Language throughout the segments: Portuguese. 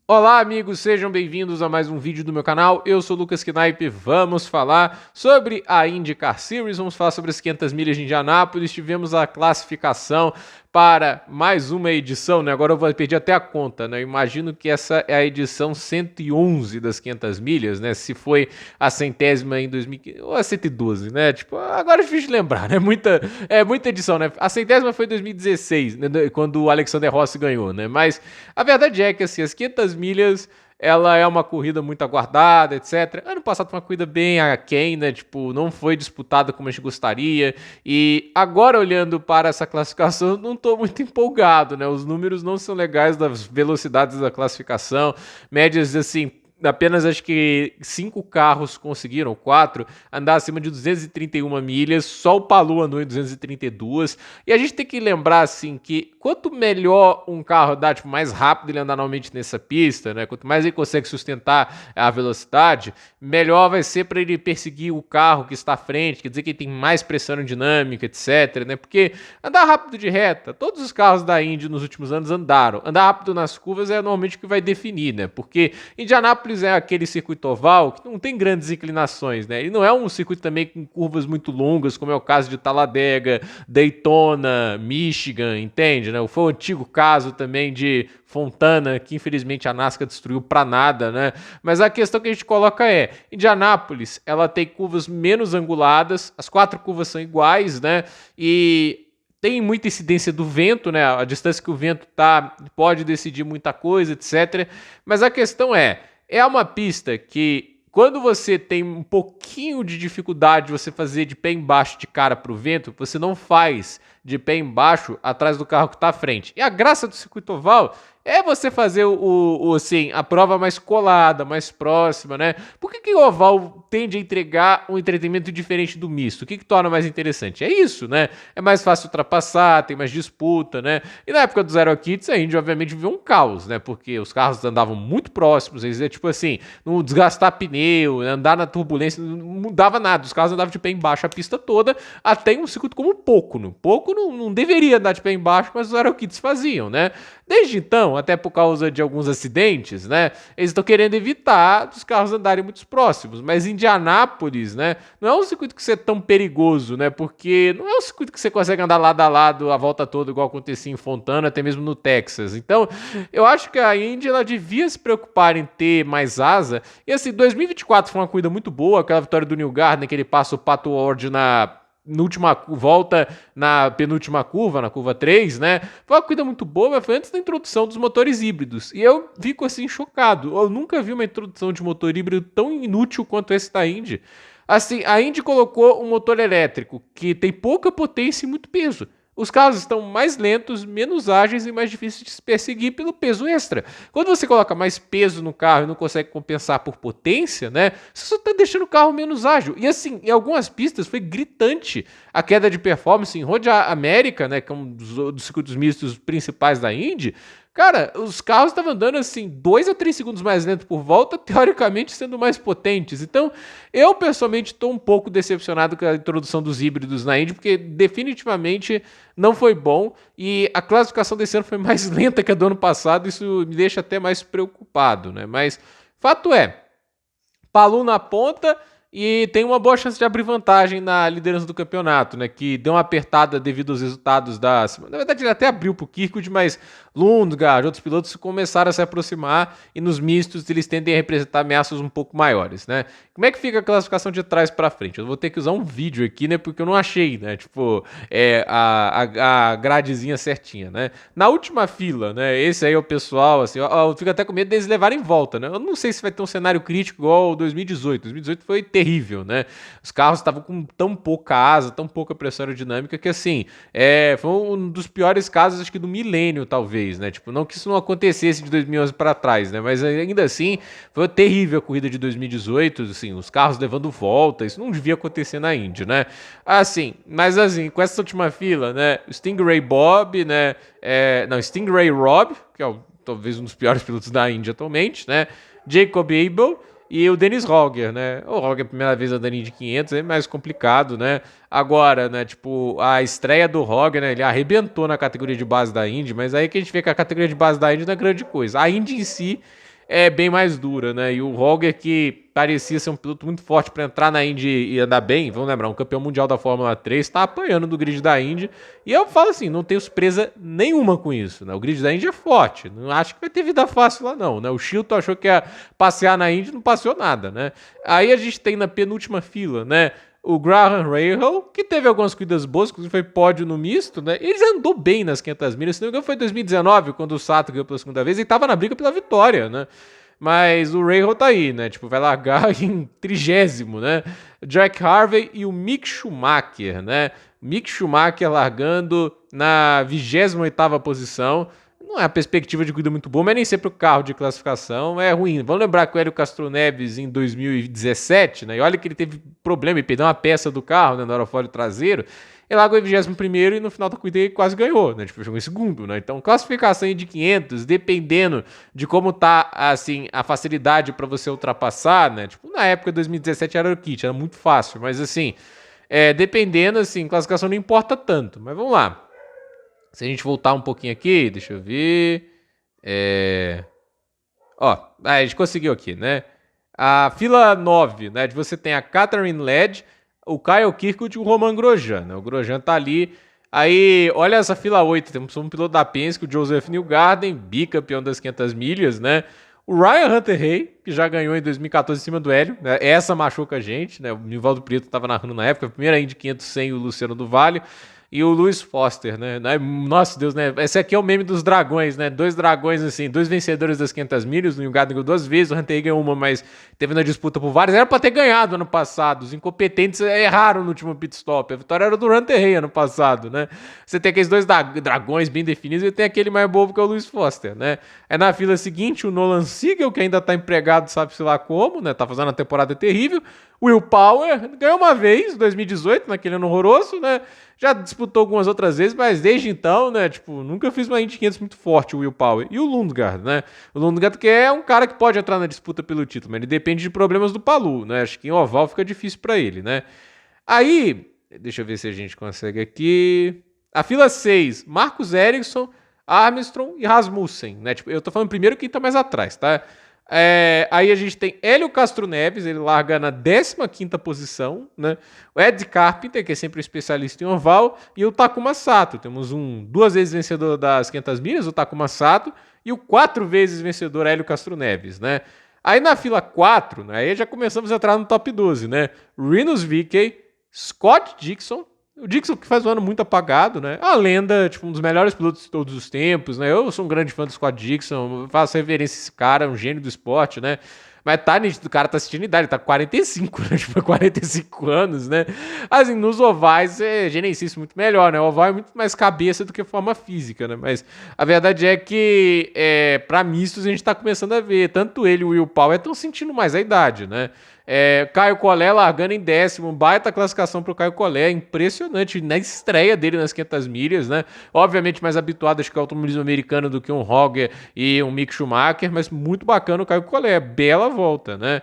Olá, amigos, sejam bem-vindos a mais um vídeo do meu canal. Eu sou o Lucas Knaip. Vamos falar sobre a IndyCar Series, vamos falar sobre as 500 milhas de Indianápolis. Tivemos a classificação para mais uma edição, né? Agora eu vou perder até a conta, né? Eu imagino que essa é a edição 111 das 500 milhas, né? Se foi a centésima em 2015, ou a 112, né? Tipo, agora é difícil de lembrar, né? Muita edição, né? A centésima foi em 2016, né? Quando o Alexander Rossi ganhou, né? Mas a verdade é que, assim, as 500 milhas ela é uma corrida muito aguardada, etc. Ano passado foi uma corrida bem aquém, né? Tipo, não foi disputada como a gente gostaria. E agora, olhando para essa classificação, eu não estou muito empolgado, né? Os números não são legais das velocidades da classificação. Médias, assim, apenas acho que 5 carros conseguiram, 4, andar acima de 231 milhas, só o Palou andou em 232, e a gente tem que lembrar, assim, que quanto melhor um carro andar, tipo, mais rápido ele andar normalmente nessa pista, né, quanto mais ele consegue sustentar a velocidade, melhor vai ser para ele perseguir o carro que está à frente, quer dizer que ele tem mais pressão aerodinâmica, etc, né, porque andar rápido de reta, todos os carros da Indy nos últimos anos andaram, andar rápido nas curvas é normalmente o que vai definir, né, porque Indianápolis é aquele circuito oval que não tem grandes inclinações, né? E não é um circuito também com curvas muito longas, como é o caso de Talladega, Daytona, Michigan, entende, né? Foi o antigo caso também de Fontana, que infelizmente a NASCAR destruiu para nada, né? Mas a questão que a gente coloca é, Indianápolis, ela tem curvas menos anguladas, as 4 curvas são iguais, né? E tem muita incidência do vento, né? A distância que o vento tá pode decidir muita coisa, etc. Mas a questão é uma pista que quando você tem um pouquinho de dificuldade de você fazer de pé embaixo de cara para o vento, você não faz de pé embaixo atrás do carro que está à frente. E a graça do circuito oval é você fazer assim, a prova mais colada, mais próxima, né? Por que o oval tende a entregar um entretenimento diferente do misto? O que torna mais interessante? É isso, né? É mais fácil ultrapassar, tem mais disputa, né? E na época do Zero Kits, a Indy obviamente viveu um caos, né? Porque os carros andavam muito próximos, eles tipo assim, não desgastar pneu, andar na turbulência, não mudava nada. Os carros andavam de pé embaixo a pista toda, até em um circuito como o Pocono. Pocono não deveria andar de pé embaixo, mas os Zero Kits faziam, né? Desde então, até por causa de alguns acidentes, né, eles estão querendo evitar os carros andarem muito próximos. Mas Indianápolis, né, não é um circuito que você é tão perigoso, né, porque não é um circuito que você consegue andar lado a lado a volta toda, igual acontecia em Fontana, até mesmo no Texas. Então, eu acho que a Indy ela devia se preocupar em ter mais asa. E assim, 2024 foi uma corrida muito boa, aquela vitória do Neil Gardner, que ele passa o Pato Ward na última volta, na penúltima curva, na curva 3, né? Foi uma corrida muito boa, mas foi antes da introdução dos motores híbridos. E eu fico assim chocado. Eu nunca vi uma introdução de motor híbrido tão inútil quanto esse da Indy. Assim, a Indy colocou um motor elétrico que tem pouca potência e muito peso. Os carros estão mais lentos, menos ágeis e mais difíceis de se perseguir pelo peso extra. Quando você coloca mais peso no carro e não consegue compensar por potência, né? Você só está deixando o carro menos ágil. E assim, em algumas pistas foi gritante a queda de performance. Em Road América, né? Que é um dos circuitos mistos principais da Indy. Cara, os carros estavam andando assim 2 a 3 segundos mais lento por volta, teoricamente sendo mais potentes. Então, eu pessoalmente estou um pouco decepcionado com a introdução dos híbridos na Indy, porque definitivamente não foi bom e a classificação desse ano foi mais lenta que a do ano passado. Isso me deixa até mais preocupado, né? Mas fato é, Palu na ponta e tem uma boa chance de abrir vantagem na liderança do campeonato, né? Que deu uma apertada devido aos resultados da semana. Na verdade, ele até abriu pro Kirkwood, mas Lundgaard, outros pilotos começaram a se aproximar e nos mistos eles tendem a representar ameaças um pouco maiores, né? Como é que fica a classificação de trás para frente? Eu vou ter que usar um vídeo aqui, né? Porque eu não achei, né? Tipo, a gradezinha certinha, né? Na última fila, né? Esse aí é o pessoal, assim, eu fico até com medo deles levarem em volta, né? Eu não sei se vai ter um cenário crítico igual o 2018. 2018 foi terrível, né? Os carros estavam com tão pouca asa, tão pouca pressão aerodinâmica que, assim, foi um dos piores casos, acho que do milênio, talvez, né? Tipo, não que isso não acontecesse de 2011 para trás, né? Mas ainda assim, foi terrível a corrida de 2018, assim, os carros levando volta, isso não devia acontecer na Indy, né? Assim, mas assim, com essa última fila, né? Stingray Bob, né? Não, Stingray Rob, que é talvez um dos piores pilotos da Indy atualmente, né? Jacob Abel e o Dennis Hogger, né? O Hogger, primeira vez andando de 500, é mais complicado, né? Agora, né, tipo, a estreia do Hogger, né, ele arrebentou na categoria de base da Indy, mas aí que a gente vê que a categoria de base da Indy não é grande coisa. A Indy em si é bem mais dura, né? E o Roger, que parecia ser um piloto muito forte para entrar na Indy e andar bem, vamos lembrar, um campeão mundial da Fórmula 3, tá apanhando do grid da Indy. E eu falo assim, não tenho surpresa nenhuma com isso, né? O grid da Indy é forte, não acho que vai ter vida fácil lá não, né? O Chilton achou que ia passear na Indy, não passeou nada, né? Aí a gente tem na penúltima fila, né? O Graham Rahal, que teve algumas corridas boas, inclusive foi pódio no misto, né? Ele andou bem nas 500 milhas, se não me engano foi em 2019, quando o Sato ganhou pela segunda vez, e tava na briga pela vitória, né? Mas o Rahal tá aí, né? Tipo, vai largar em 30º, né? Jack Harvey e o Mick Schumacher, né? Mick Schumacher largando na 28ª posição. Não é a perspectiva de corrida muito boa, mas nem sempre o carro de classificação é ruim. Vamos lembrar que o Hélio Castro Neves em 2017, né? E olha que ele teve problema e perdeu uma peça do carro, né? No aerofólio traseiro. Ele largou em 21º e no final da corrida ele quase ganhou, né? Tipo, chegou em segundo, né? Então, classificação de 500, dependendo de como tá, assim, a facilidade para você ultrapassar, né? Tipo, na época de 2017 era o kit, era muito fácil, mas assim, dependendo, assim, classificação não importa tanto. Mas vamos lá. Se a gente voltar um pouquinho aqui, deixa eu ver. Ó, a gente conseguiu aqui, né? A fila 9, né? Você tem a Catherine Led, o Kyle Kirkwood e o Romain Grosjean, né? O Grosjean tá ali. Aí, olha essa fila 8, temos um piloto da Penske, o Joseph Newgarden, bicampeão das 500 milhas, né? O Ryan Hunter-Reay, que já ganhou em 2014 em cima do Hélio, né? Essa machuca a gente, né? O Nivaldo Prieto estava narrando na época, a primeira Indy 500 sem o Luciano do Vale. E o Lewis Foster, né? Nossa Deus, né? Esse aqui é o meme dos dragões, né? Dois dragões, assim, dois vencedores das 500 milhas. O Newgarden ganhou 2 vezes, o Hunter ganhou uma, mas teve na disputa por várias. Era pra ter ganhado ano passado. Os incompetentes erraram no último pit stop. A vitória era do Hunter ano passado, né? Você tem aqueles dois dragões bem definidos e tem aquele mais bobo que é o Lewis Foster, né? É na fila seguinte o Nolan Siegel, que ainda tá empregado, sabe-se lá como, né? Tá fazendo uma temporada terrível. Will Power ganhou uma vez, 2018, naquele ano horroroso, né? Já disputou algumas outras vezes, mas desde então, né, tipo, nunca fiz uma Indy 500 muito forte, o Will Power. E o Lundgaard, né? O Lundgaard que é um cara que pode entrar na disputa pelo título, mas ele depende de problemas do Palou, né? Acho que em oval fica difícil para ele, né? Aí, deixa eu ver se a gente consegue aqui. A fila 6, Marcus Ericsson, Armstrong e Rasmussen, né? Tipo, eu tô falando primeiro quem tá mais atrás, tá? Aí a gente tem Hélio Castro Neves, ele larga na 15ª posição, né? O Ed Carpenter, que é sempre um especialista em oval, e o Takuma Sato. Temos 2 vezes vencedor das 500 milhas, o Takuma Sato, e o 4 vezes vencedor Hélio Castro Neves, né? Aí na fila 4, né, aí já começamos a entrar no top 12, né? Rinus VeeKay, Scott Dixon, o Dixon que faz um ano muito apagado, né? A lenda, tipo, um dos melhores pilotos de todos os tempos, né? Eu sou um grande fã do Scott Dixon, faço reverência a esse cara, é um gênio do esporte, né? Mas tá nítido, o cara tá assistindo idade, tá com 45, né? Tipo, 45 anos, né? Assim, nos ovais é gerencia muito melhor, né? O oval é muito mais cabeça do que forma física, né? Mas a verdade é que pra mistos a gente tá começando a ver, tanto ele e o Will Power estão sentindo mais a idade, né? Caio Collet largando em 10º, baita classificação pro Caio Collet, impressionante, na estreia dele nas 500 milhas, né? Obviamente mais habituado, acho que ao automobilismo americano do que um Roger e um Mick Schumacher, mas muito bacana o Caio Collet, bela volta, né?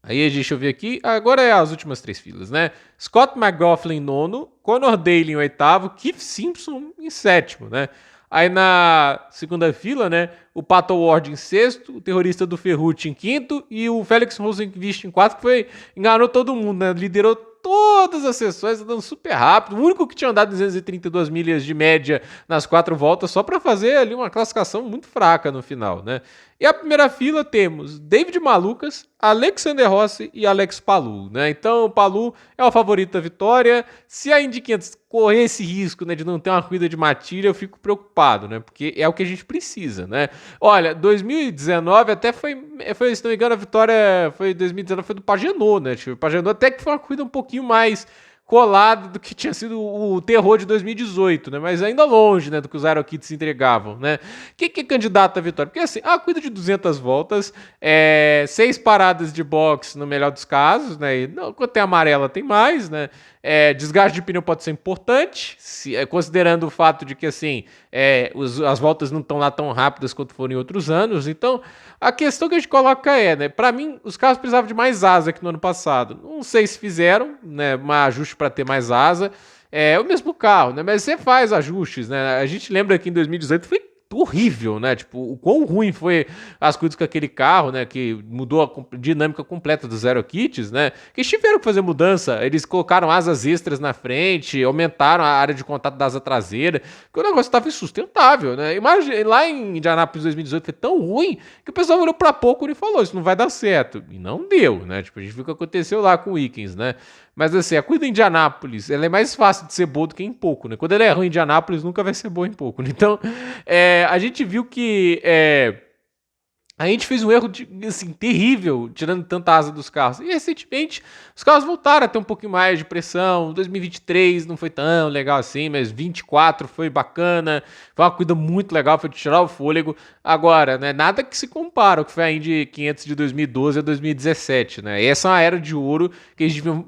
Aí deixa eu ver aqui, agora é as últimas 3 filas, né? Scott McLaughlin em 9º, Conor Daly em 8º, Keith Simpson em 7º, né? Aí na segunda fila, né, o Pato Ward em 6º, o terrorista do Ferrucci em 5º e o Felix Rosenqvist em 4º, que enganou todo mundo, né? Liderou todas as sessões, andando super rápido. O único que tinha andado 232 milhas de média nas 4 voltas, só para fazer ali uma classificação muito fraca no final, né? E a primeira fila temos David Malukas, Alexander Rossi e Alex Palou, né? Então o Palou é o favorito da vitória. Se a Indy 500 correr esse risco, né, de não ter uma corrida de matilha, eu fico preocupado, né? Porque é o que a gente precisa, né? Olha, 2019 até foi se não me engano, a vitória foi 2019 foi do Pagenot, né? Tipo, o Pagenot até que foi uma corrida um pouquinho mais colado do que tinha sido o terror de 2018, né? Mas ainda longe, né, do que os Aerokits se entregavam, né? Quem que é candidato à vitória? Porque assim, a corrida de 200 voltas, 6 paradas de boxe no melhor dos casos, né? E não, quando tem amarela tem mais, né? Desgaste de pneu pode ser importante, considerando o fato de que assim, as voltas não estão lá tão rápidas quanto foram em outros anos. Então, a questão que a gente coloca né? Para mim, os carros precisavam de mais asa que no ano passado. Não sei se fizeram, né? Um ajuste para ter mais asa. O mesmo carro, né? Mas você faz ajustes, né? A gente lembra que em 2018 foi horrível, né? Tipo, o quão ruim foi as coisas com aquele carro, né? Que mudou a dinâmica completa do Zero Kits, né? Que eles tiveram que fazer mudança. Eles colocaram asas extras na frente, aumentaram a área de contato da asa traseira, que o negócio estava insustentável, né? Imagina, lá em Indianápolis 2018 foi tão ruim que o pessoal olhou pra pouco e falou: isso não vai dar certo. E não deu, né? Tipo, a gente viu o que aconteceu lá com o Wickens, né? Mas assim, a corrida em Indianápolis, ela é mais fácil de ser boa do que em pouco, né? Quando ela é ruim em Indianápolis, nunca vai ser boa em pouco, né? Então, a gente viu que a gente fez um erro assim, terrível, tirando tanta asa dos carros. E recentemente, os carros voltaram a ter um pouquinho mais de pressão. 2023 não foi tão legal assim, mas 24 foi bacana. Foi uma corrida muito legal, foi de tirar o fôlego. Agora, né, nada que se compara ao que foi a Indy 500 de 2012 a 2017, né? Essa é uma era de ouro que a gente deviam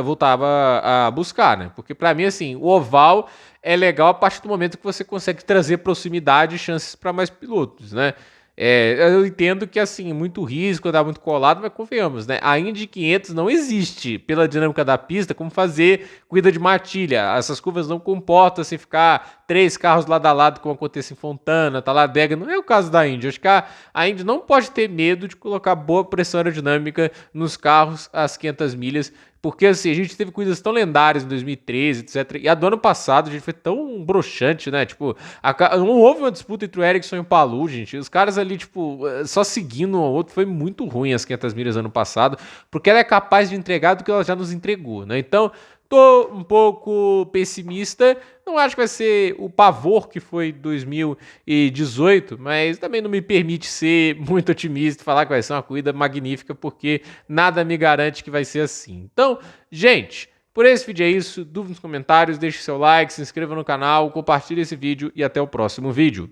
voltar a buscar, né? Porque para mim, assim, o oval é legal a partir do momento que você consegue trazer proximidade e chances para mais pilotos, né? Eu entendo que, assim, muito risco, andar muito colado, mas convenhamos, né? A Indy 500 não existe, pela dinâmica da pista, como fazer corrida de matilha. Essas curvas não comportam assim, ficar 3 carros lado a lado, como acontece em Fontana, Talladega. Não é o caso da Indy. Acho que a Indy não pode ter medo de colocar boa pressão aerodinâmica nos carros às 500 milhas, porque assim, a gente teve coisas tão lendárias em 2013, etc. E a do ano passado, a gente foi tão broxante, né? Tipo, não houve uma disputa entre o Ericsson e o Palou, gente. Os caras ali, tipo, só seguindo um ao outro. Foi muito ruim as 500 milhas ano passado, porque ela é capaz de entregar do que ela já nos entregou, né? Então, tô um pouco pessimista. Não acho que vai ser o pavor que foi 2018, mas também não me permite ser muito otimista e falar que vai ser uma corrida magnífica, porque nada me garante que vai ser assim. Então, gente, por esse vídeo é isso. Dúvida nos comentários, deixe seu like, se inscreva no canal, compartilhe esse vídeo e até o próximo vídeo.